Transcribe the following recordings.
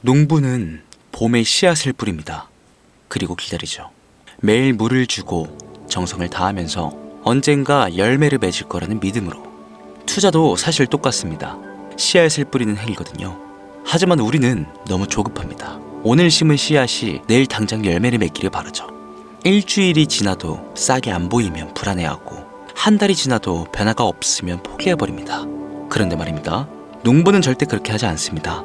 농부는 봄에 씨앗을 뿌립니다. 그리고 기다리죠. 매일 물을 주고 정성을 다하면서 언젠가 열매를 맺을 거라는 믿음으로. 투자도 사실 똑같습니다. 씨앗을 뿌리는 행위거든요. 하지만 우리는 너무 조급합니다. 오늘 심은 씨앗이 내일 당장 열매를 맺기를 바라죠. 일주일이 지나도 싹이 안 보이면 불안해하고, 한 달이 지나도 변화가 없으면 포기해버립니다. 그런데 말입니다, 농부는 절대 그렇게 하지 않습니다.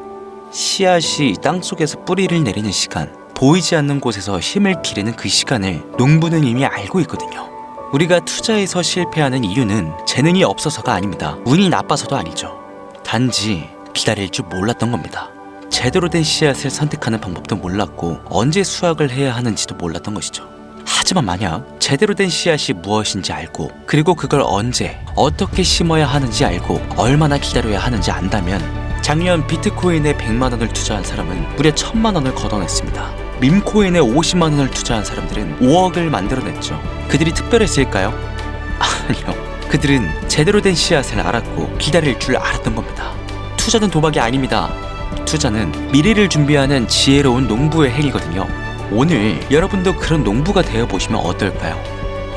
씨앗이 땅속에서 뿌리를 내리는 시간, 보이지 않는 곳에서 힘을 기르는 그 시간을 농부는 이미 알고 있거든요. 우리가 투자에서 실패하는 이유는 재능이 없어서가 아닙니다. 운이 나빠서도 아니죠. 단지 기다릴 줄 몰랐던 겁니다. 제대로 된 씨앗을 선택하는 방법도 몰랐고, 언제 수확을 해야 하는지도 몰랐던 것이죠. 하지만 만약 제대로 된 씨앗이 무엇인지 알고, 그리고 그걸 언제 어떻게 심어야 하는지 알고, 얼마나 기다려야 하는지 안다면, 작년 비트코인에 100만원을 투자한 사람은 무려 1000만원을 걷어냈습니다. 밈코인에 50만원을 투자한 사람들은 5억을 만들어냈죠. 그들이 특별했을까요? 아니요. 그들은 제대로 된 씨앗을 알았고 기다릴 줄 알았던 겁니다. 투자는 도박이 아닙니다. 투자는 미래를 준비하는 지혜로운 농부의 행위거든요. 오늘 여러분도 그런 농부가 되어보시면 어떨까요?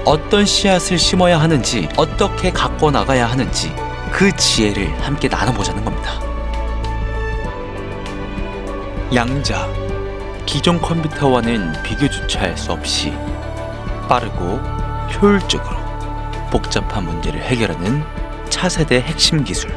어떤 씨앗을 심어야 하는지, 어떻게 갖고 나가야 하는지, 그 지혜를 함께 나눠보자는 겁니다. 양자. 기존 컴퓨터와는 비교조차 할 수 없이 빠르고 효율적으로 복잡한 문제를 해결하는 차세대 핵심 기술,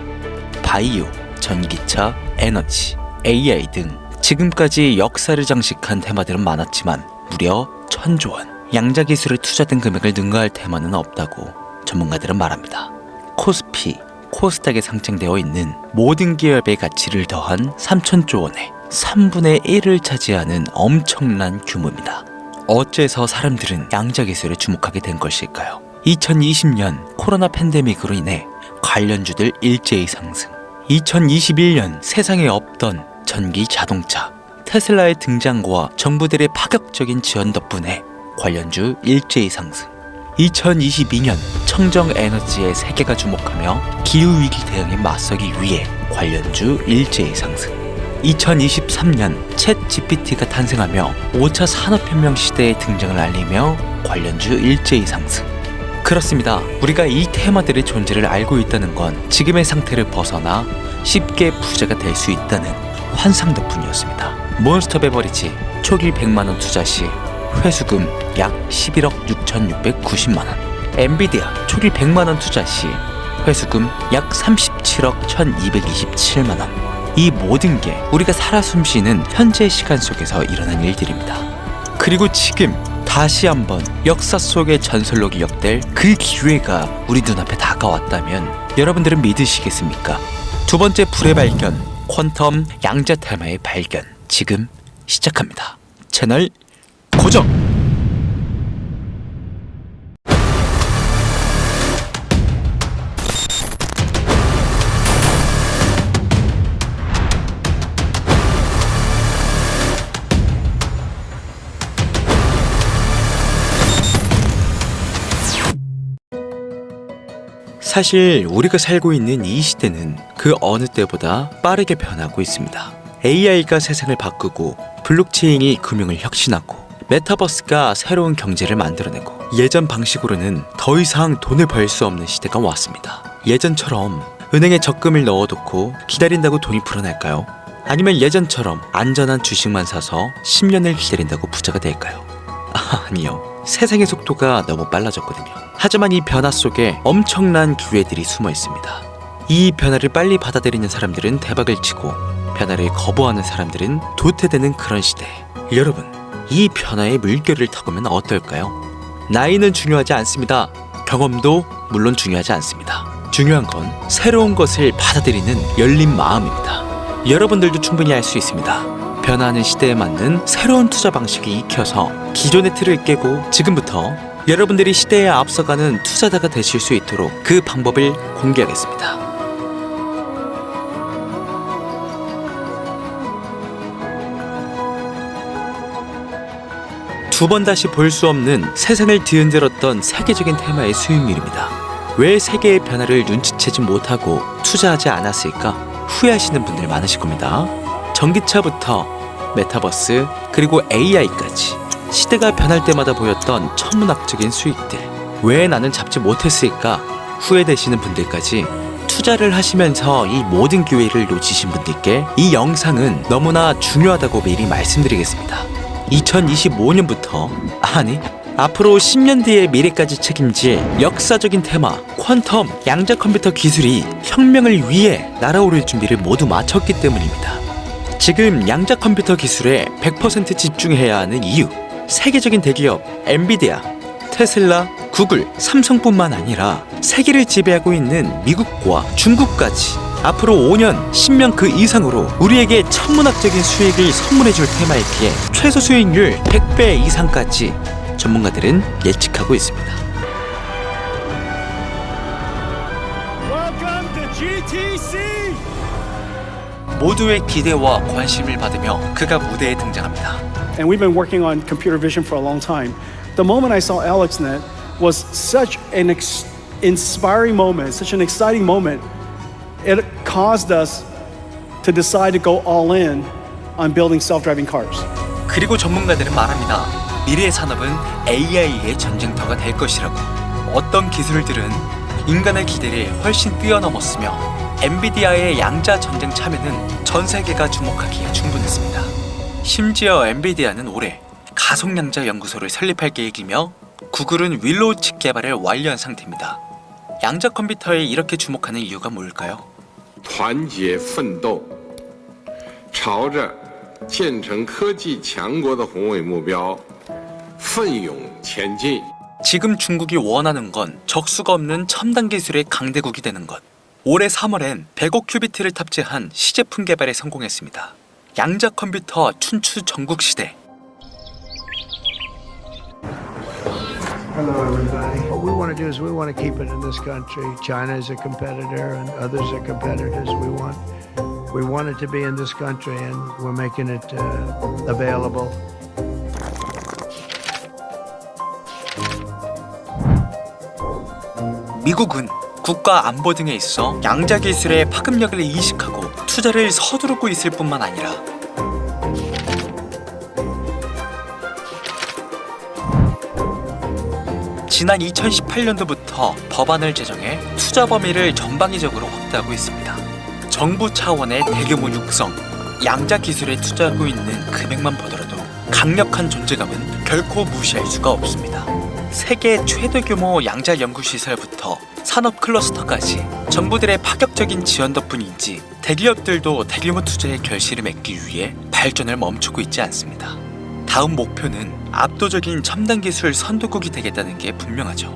바이오, 전기차, 에너지, AI 등 지금까지 역사를 장식한 테마들은 많았지만 무려 1000조 원, 양자 기술에 투자된 금액을 능가할 테마는 없다고 전문가들은 말합니다. 코스피, 코스닥에 상장되어 있는 모든 기업의 가치를 더한 3000조 원에 3분의 1을 차지하는 엄청난 규모입니다. 어째서 사람들은 양자 기술에 주목하게 된 것일까요? 2020년 코로나 팬데믹으로 인해 관련주들 일제히 상승, 2021년 세상에 없던 전기 자동차, 테슬라의 등장과 정부들의 파격적인 지원 덕분에 관련주 일제히 상승, 2022년 청정 에너지의 세계가 주목하며 기후위기 대응에 맞서기 위해 관련주 일제히 상승, 2023년 챗 GPT가 탄생하며 5차 산업혁명 시대의 등장을 알리며 관련주 일제히 상승. 그렇습니다. 우리가 이 테마들의 존재를 알고 있다는 건 지금의 상태를 벗어나 쉽게 부자가 될 수 있다는 환상 덕분이었습니다. 몬스터 베버리지 초기 100만원 투자 시 회수금 약 11억 6,690만원, 엔비디아 초기 100만원 투자 시 회수금 약 37억 1,227만원. 이 모든 게 우리가 살아 숨쉬는 현재 시간 속에서 일어난 일들입니다. 그리고 지금 다시 한번 역사 속의 전설로 기억될 그 기회가 우리 눈앞에 다가왔다면 여러분들은 믿으시겠습니까? 두 번째 불의 발견, 퀀텀 양자 테마의 발견, 지금 시작합니다. 채널 고정! 사실 우리가 살고 있는 이 시대는 그 어느 때보다 빠르게 변하고 있습니다. AI가 세상을 바꾸고, 블록체인이 금융을 혁신하고, 메타버스가 새로운 경제를 만들어내고, 예전 방식으로는 더 이상 돈을 벌 수 없는 시대가 왔습니다. 예전처럼 은행에 적금을 넣어놓고 기다린다고 돈이 불어날까요? 아니면 예전처럼 안전한 주식만 사서 10년을 기다린다고 부자가 될까요? 아니요. 세상의 속도가 너무 빨라졌거든요. 하지만 이 변화 속에 엄청난 기회들이 숨어 있습니다. 이 변화를 빨리 받아들이는 사람들은 대박을 치고, 변화를 거부하는 사람들은 도태되는 그런 시대. 여러분, 이 변화의 물결을 타보면 어떨까요? 나이는 중요하지 않습니다. 경험도 물론 중요하지 않습니다. 중요한 건 새로운 것을 받아들이는 열린 마음입니다. 여러분들도 충분히 할 수 있습니다. 변화하는 시대에 맞는 새로운 투자 방식이 익혀서 기존의 틀을 깨고, 지금부터 여러분들이 시대에 앞서가는 투자자가 되실 수 있도록 그 방법을 공개하겠습니다. 두 번 다시 볼 수 없는 세상을 뒤흔들었던 세계적인 테마의 수익률입니다. 왜 세계의 변화를 눈치채지 못하고 투자하지 않았을까 후회하시는 분들 많으실 겁니다. 전기차부터 메타버스 그리고 AI까지 시대가 변할 때마다 보였던 천문학적인 수익들, 왜 나는 잡지 못했을까 후회되시는 분들까지 투자를 하시면서 이 모든 기회를 놓치신 분들께 이 영상은 너무나 중요하다고 미리 말씀드리겠습니다. 2025년부터, 아니 앞으로 10년 뒤의 미래까지 책임질 역사적인 테마 퀀텀 양자 컴퓨터 기술이 혁명을 위해 날아오를 준비를 모두 마쳤기 때문입니다. 지금 양자 컴퓨터 기술에 100% 집중해야 하는 이유, 세계적인 대기업 엔비디아, 테슬라, 구글, 삼성뿐만 아니라 세계를 지배하고 있는 미국과 중국까지 앞으로 5년, 10년 그 이상으로 우리에게 천문학적인 수익을 선물해줄 테마이기에 최소 수익률 100배 이상까지 전문가들은 예측하고 있습니다. Welcome to GTC. 모두의 기대와 관심을 받으며 그가 무대에 등장합니다. And we've been working on computer vision for a long time. The moment I saw AlexNet was such an inspiring moment, such an exciting moment. It caused us to decide to go all in on building self-driving cars. 그리고 전문가들은 말합니다. 미래의 산업은 AI의 전쟁터가 될 것이라고. 어떤 기술들은 인간의 기대를 훨씬 뛰어넘었으며 엔비디아의 양자 전쟁 참여는 전 세계가 주목하기에 충분했습니다. 심지어 엔비디아는 올해 가속양자 연구소를 설립할 계획이며 구글은 윌로우 칩 개발을 완료한 상태입니다. 양자 컴퓨터에 이렇게 주목하는 이유가 뭘까요? 团结奋斗，朝着建成科技强国的宏伟目标奋勇前进。 지금 중국이 원하는 건 적수가 없는 첨단 기술의 강대국이 되는 것. 올해 3월엔 100억 큐비트를 탑재한 시제품 개발에 성공했습니다. 양자 컴퓨터 춘추 전국 시대. Hello, everybody. What we want to do is we want to keep it in this country. China is a competitor, and others are competitors. We want it to be in this country, and we're making it available. 미국은 국가 안보 등에 있어 양자 기술의 파급력을 인식하고 투자를 서두르고 있을 뿐만 아니라 지난 2018년도부터 법안을 제정해 투자 범위를 전방위적으로 확대하고 있습니다. 정부 차원의 대규모 육성, 양자 기술에 투자하고 있는 금액만 보더라도 강력한 존재감은 결코 무시할 수가 없습니다. 세계 최대 규모 양자 연구시설부터 산업 클러스터까지 정부들의 파격적인 지원 덕분인지 대기업들도 대규모 투자의 결실을 맺기 위해 발전을 멈추고 있지 않습니다. 다음 목표는 압도적인 첨단 기술 선도국이 되겠다는 게 분명하죠.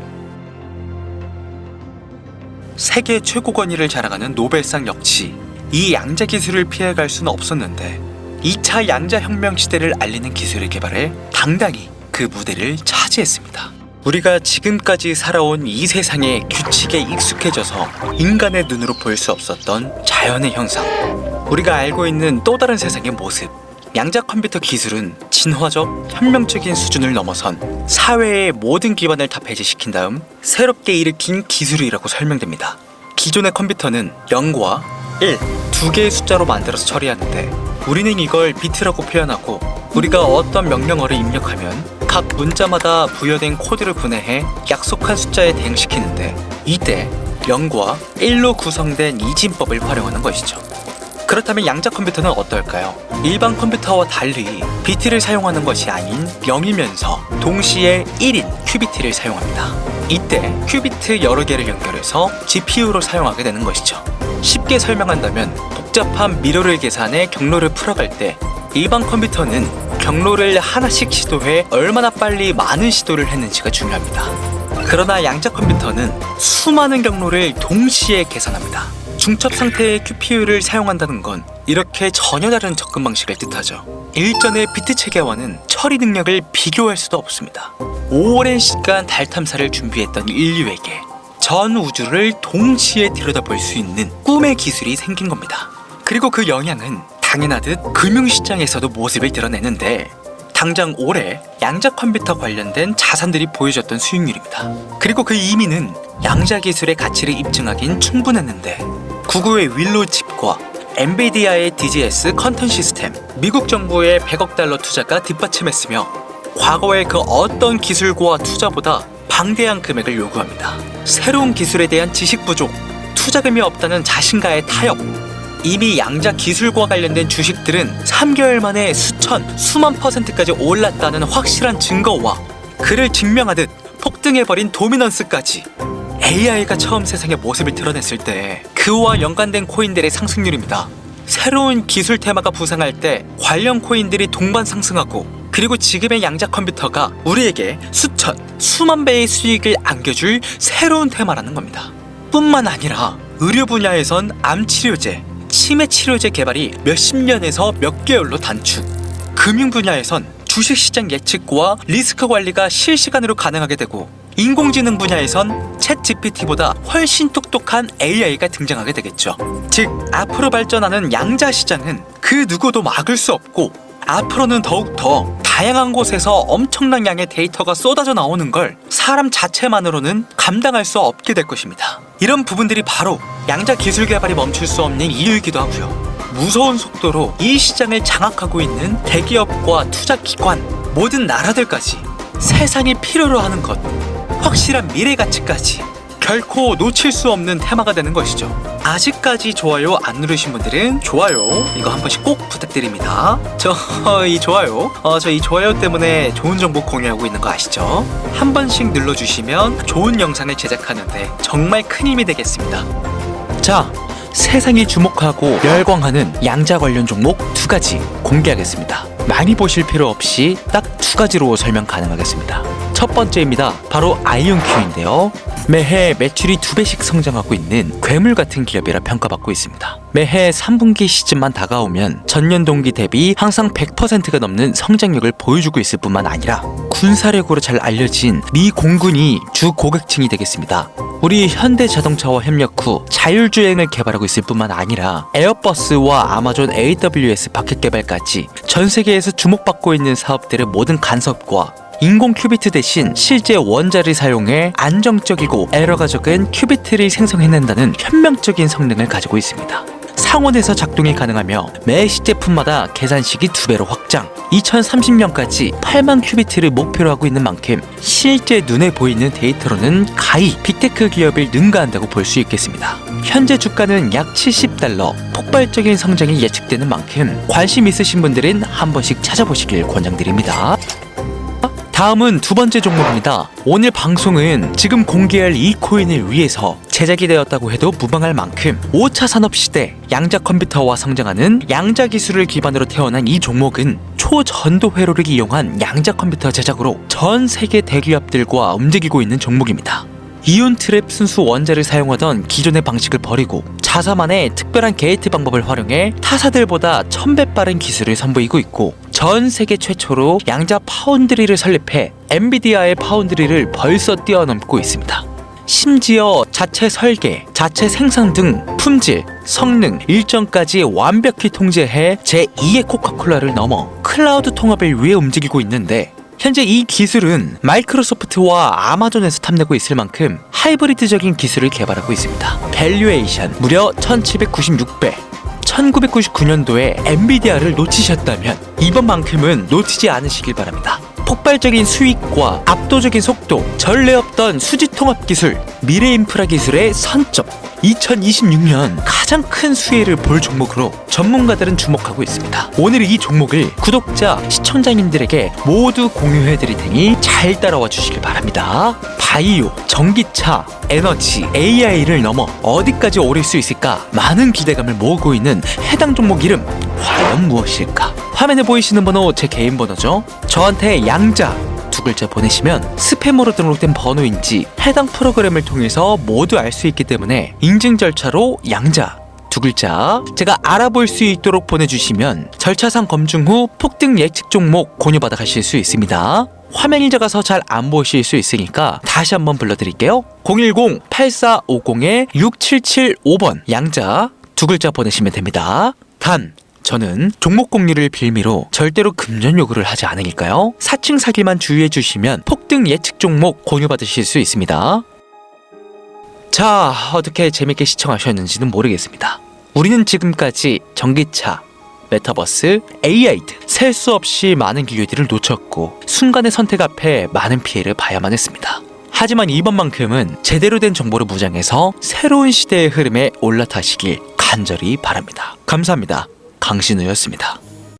세계 최고 권위를 자랑하는 노벨상 역시 이 양자 기술을 피해갈 수는 없었는데 2차 양자 혁명 시대를 알리는 기술을 개발해 당당히 그 무대를 차지했습니다. 우리가 지금까지 살아온 이 세상의 규칙에 익숙해져서 인간의 눈으로 볼 수 없었던 자연의 현상, 우리가 알고 있는 또 다른 세상의 모습, 양자 컴퓨터 기술은 진화적, 혁명적인 수준을 넘어선 사회의 모든 기반을 다 배제시킨 다음 새롭게 일으킨 기술이라고 설명됩니다. 기존의 컴퓨터는 0과 1, 두 개의 숫자로 만들어서 처리하는데 우리는 이걸 비트라고 표현하고 우리가 어떤 명령어를 입력하면 각 문자마다 부여된 코드를 분해해 약속한 숫자에 대응시키는데 이때 0과 1로 구성된 이진법을 활용하는 것이죠. 그렇다면 양자 컴퓨터는 어떨까요? 일반 컴퓨터와 달리 비트를 사용하는 것이 아닌 0이면서 동시에 1인 큐비트를 사용합니다. 이때 큐비트 여러 개를 연결해서 GPU로 사용하게 되는 것이죠. 쉽게 설명한다면 복잡한 미러를 계산해 경로를 풀어갈 때 일반 컴퓨터는 경로를 하나씩 시도해 얼마나 빨리 많은 시도를 했는지가 중요합니다. 그러나 양자 컴퓨터는 수많은 경로를 동시에 계산합니다. 중첩 상태의 QPU를 사용한다는 건 이렇게 전혀 다른 접근 방식을 뜻하죠. 일전의 비트 체계와는 처리 능력을 비교할 수도 없습니다. 오랜 시간 달 탐사를 준비했던 인류에게 전 우주를 동시에 들여다볼 수 있는 꿈의 기술이 생긴 겁니다. 그리고 그 영향은 당연하듯 금융시장에서도 모습을 드러내는데 당장 올해 양자 컴퓨터 관련된 자산들이 보여줬던 수익률입니다. 그리고 그 의미는 양자 기술의 가치를 입증하긴 충분했는데 구글의 윌로우 칩과 엔비디아의 DGS 컨텐츠 시스템, 미국 정부의 100억 달러 투자가 뒷받침했으며 과거의 그 어떤 기술과 투자보다 방대한 금액을 요구합니다. 새로운 기술에 대한 지식 부족, 투자금이 없다는 자신과의 타협, 이미 양자 기술과 관련된 주식들은 3개월 만에 수만 %까지 올랐다는 확실한 증거와 그를 증명하듯 폭등해버린 도미넌스까지 AI가 처음 세상의 모습을 드러냈을 때 그와 연관된 코인들의 상승률입니다. 새로운 기술 테마가 부상할 때 관련 코인들이 동반 상승하고, 그리고 지금의 양자 컴퓨터가 우리에게 수만 배의 수익을 안겨줄 새로운 테마라는 겁니다. 뿐만 아니라 의료 분야에선 암 치료제, 치매 치료제 개발이 몇십 년에서 몇 개월로 단축, 금융 분야에선 주식시장 예측과 리스크 관리가 실시간으로 가능하게 되고, 인공지능 분야에선 챗 GPT보다 훨씬 똑똑한 AI가 등장하게 되겠죠. 즉, 앞으로 발전하는 양자 시장은 그 누구도 막을 수 없고, 앞으로는 더욱더 다양한 곳에서 엄청난 양의 데이터가 쏟아져 나오는 걸 사람 자체만으로는 감당할 수 없게 될 것입니다. 이런 부분들이 바로 양자 기술 개발이 멈출 수 없는 이유이기도 하고요. 무서운 속도로 이 시장을 장악하고 있는 대기업과 투자기관, 모든 나라들까지 세상이 필요로 하는 것, 확실한 미래 가치까지 결코 놓칠 수 없는 테마가 되는 것이죠. 아직까지 좋아요 안 누르신 분들은 좋아요 이거 한 번씩 꼭 부탁드립니다. 저 이 좋아요 때문에 좋은 정보 공유하고 있는 거 아시죠? 한 번씩 눌러주시면 좋은 영상을 제작하는데 정말 큰 힘이 되겠습니다. 자, 세상이 주목하고 열광하는 양자 관련 종목 2가지 공개하겠습니다. 많이 보실 필요 없이 딱 2가지로 설명 가능하겠습니다. 첫 번째입니다. 바로 아이온큐인데요. 매해 매출이 2배씩 성장하고 있는 괴물 같은 기업이라 평가받고 있습니다. 매해 3분기 시즌만 다가오면 전년 동기 대비 항상 100%가 넘는 성장력을 보여주고 있을 뿐만 아니라 군사력으로 잘 알려진 미 공군이 주 고객층이 되겠습니다. 우리 현대자동차와 협력 후 자율주행을 개발하고 있을 뿐만 아니라 에어버스와 아마존 AWS 바켓 개발까지 전 세계에서 주목받고 있는 사업들의 모든 간섭과 인공 큐비트 대신 실제 원자를 사용해 안정적이고 에러가 적은 큐비트를 생성해낸다는 현명적인 성능을 가지고 있습니다. 상온에서 작동이 가능하며 매 시제품마다 계산식이 2배로 확장, 2030년까지 8만 큐비트를 목표로 하고 있는 만큼 실제 눈에 보이는 데이터로는 가히 빅테크 기업을 능가한다고 볼 수 있겠습니다. 현재 주가는 약 $70, 폭발적인 성장이 예측되는 만큼 관심 있으신 분들은 한 번씩 찾아보시길 권장드립니다. 다음은 2번째 종목입니다. 오늘 방송은 지금 공개할 이 코인을 위해서 제작이 되었다고 해도 무방할 만큼 5차 산업시대 양자 컴퓨터와 성장하는 양자 기술을 기반으로 태어난 이 종목은 초전도 회로를 이용한 양자 컴퓨터 제작으로 전 세계 대기업들과 움직이고 있는 종목입니다. 이온 트랩 순수 원자를 사용하던 기존의 방식을 버리고 자사만의 특별한 게이트 방법을 활용해 타사들보다 1000배 빠른 기술을 선보이고 있고, 전 세계 최초로 양자 파운드리를 설립해 엔비디아의 파운드리를 벌써 뛰어넘고 있습니다. 심지어 자체 설계, 자체 생산 등 품질, 성능, 일정까지 완벽히 통제해 제2의 코카콜라를 넘어 클라우드 통합을 위해 움직이고 있는데, 현재 이 기술은 마이크로소프트와 아마존에서 탐내고 있을 만큼 하이브리드적인 기술을 개발하고 있습니다. 밸류에이션 무려 1796배. 1999년도에 엔비디아를 놓치셨다면 이번만큼은 놓치지 않으시길 바랍니다. 폭발적인 수익과 압도적인 속도, 전례 없던 수지 통합 기술, 미래 인프라 기술의 선점, 2026년 가장 큰 수혜를 볼 종목으로 전문가들은 주목하고 있습니다. 오늘 이 종목을 구독자, 시청자님들에게 모두 공유해 드릴 테니 잘 따라와 주시길 바랍니다. 바이오, 전기차, 에너지, AI를 넘어 어디까지 오를 수 있을까 많은 기대감을 모으고 있는 해당 종목 이름 과연 무엇일까? 화면에 보이시는 번호 제 개인 번호죠. 저한테 양자 2글자 보내시면 스팸으로 등록된 번호인지 해당 프로그램을 통해서 모두 알 수 있기 때문에 인증 절차로 양자 2글자 제가 알아볼 수 있도록 보내주시면 절차상 검증 후 폭등 예측 종목 공유받아 가실 수 있습니다. 화면이 작아서 잘 안 보실 수 있으니까 다시 한번 불러드릴게요. 010-8450-6775번 양자 2글자 보내시면 됩니다. 단 저는 종목 공유를 빌미로 절대로 금전 요구를 하지 않으니까요. 사칭 사기만 주의해 주시면 폭등 예측 종목 공유받으실 수 있습니다. 자, 어떻게 재밌게 시청하셨는지는 모르겠습니다. 우리는 지금까지 전기차, 메타버스, AI 등 셀 수 없이 많은 기회들을 놓쳤고 순간의 선택 앞에 많은 피해를 봐야만 했습니다. 하지만 이번만큼은 제대로 된 정보를 무장해서 새로운 시대의 흐름에 올라타시길 간절히 바랍니다. 감사합니다. 강신우였습니다.